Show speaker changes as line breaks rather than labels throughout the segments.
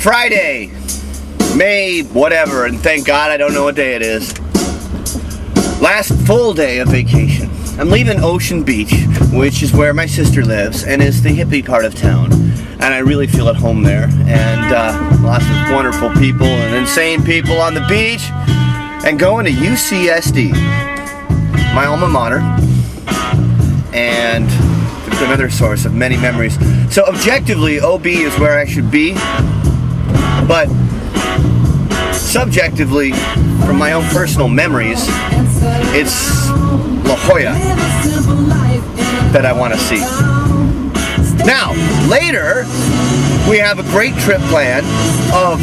Friday, May whatever, and thank God I don't know what day it is. Last full day of vacation. I'm leaving Ocean Beach, which is where my sister lives and is the hippie part of town. And I really feel at home there. And lots of wonderful people and insane people on the beach. And going to UCSD, my alma mater. And another source of many memories. So objectively, OB is where I should be. But subjectively, from my own personal memories, it's La Jolla that I want to see. Now, later, we have a great trip planned of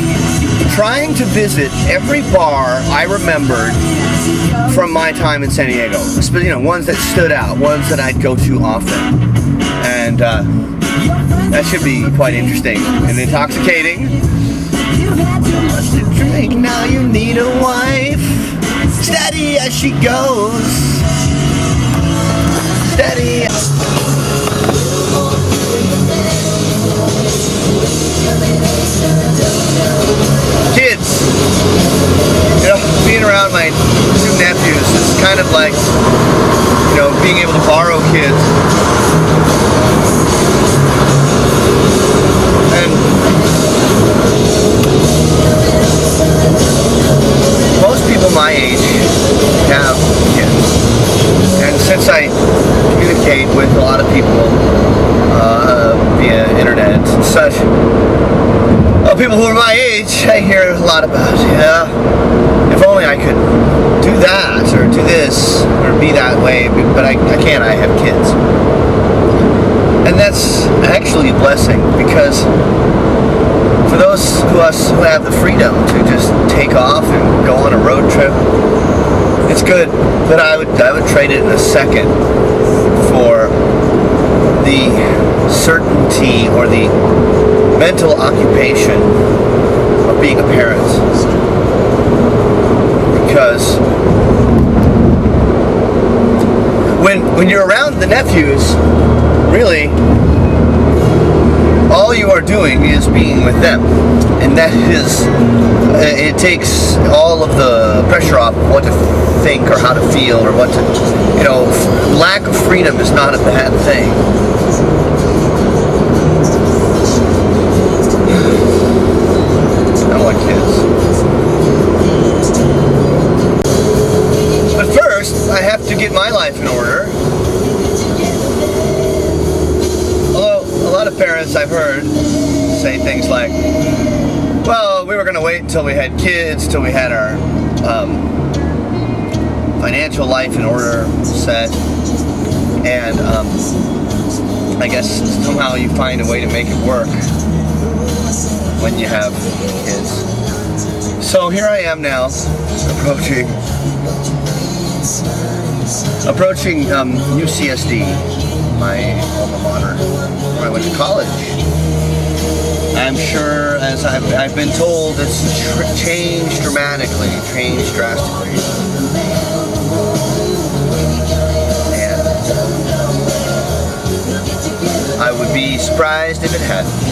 trying to visit every bar I remembered from my time in San Diego. You know, ones that stood out, ones that I'd go to often. And that should be quite interesting and intoxicating. What's to drink? Now you need a wife. Steady as she goes. Steady. Kids. You know, being around my two nephews is kind of like, you know, being able to borrow kids. And most people my age have kids, and since I communicate with a lot of people via internet and such, people who are my age, I hear a lot about, yeah, if only I could do that, or do this, or be that way, but I can't, I have kids. And that's actually a blessing, because for those of us who have the freedom to just take off and go on a road trip, it's good, but I would trade it in a second for the certainty or the mental occupation of being a parent. Because when you're around the nephews, really, all you are doing is being with them, and that is, it takes all of the pressure off of what to think or how to feel or what to, you know, lack of freedom is not a bad thing. I want kids. But first, I have to get my life in order. A lot of parents I've heard say things like, well, we were going to wait until we had kids, till we had our financial life in order set, and I guess somehow you find a way to make it work when you have kids. So here I am now, approaching UCSD, my alma mater, where I went to college. I'm sure, as I've been told, it's changed dramatically, changed drastically. And I would be surprised if it hadn't.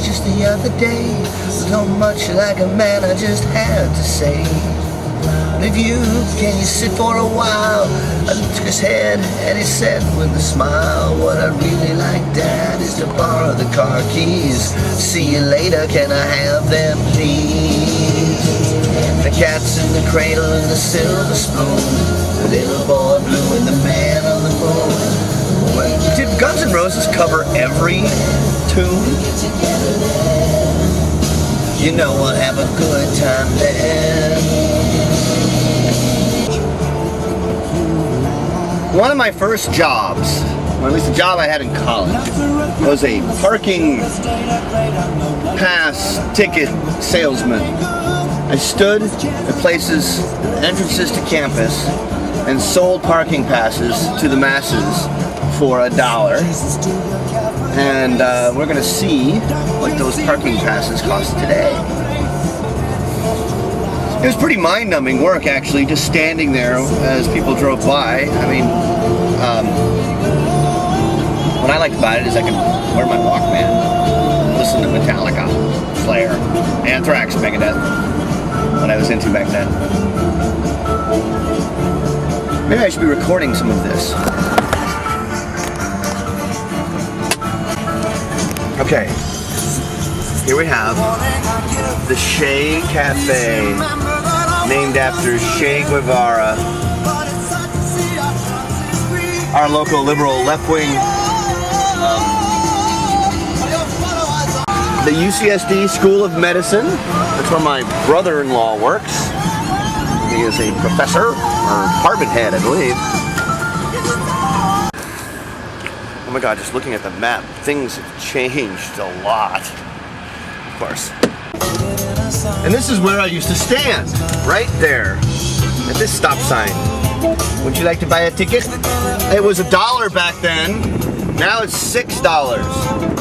Just the other day, so much like a man, I just had to say, if you can you sit for a while? I took his head and he said with a smile, what I really like, Dad, is to borrow the car keys. See you later, can I have them please? The cat's in the cradle and the silver spoon, the little boy blue and the man on the moon. Did Guns N' Roses cover every tune? You know we'll have a good time then. One of my first jobs, or at least the job I had in college, was a parking pass ticket salesman. I stood at places, entrances to campus, and sold parking passes to the masses for $1. And we're going to see what those parking passes cost today. It was pretty mind-numbing work, actually, just standing there as people drove by. I mean, what I liked about it is I could wear my Walkman, listen to Metallica, Slayer, Anthrax, Megadeth, what I was into back then. Maybe I should be recording some of this. Okay, here we have the Che Cafe, named after Che Guevara, our local liberal left-wing. The UCSD School of Medicine, that's where my brother-in-law works. He is a professor, or department head, I believe. Oh my god, just looking at the map, things have changed a lot. Of course. And this is where I used to stand, right there, at this stop sign. Would you like to buy a ticket? It was $1 back then, now it's $6.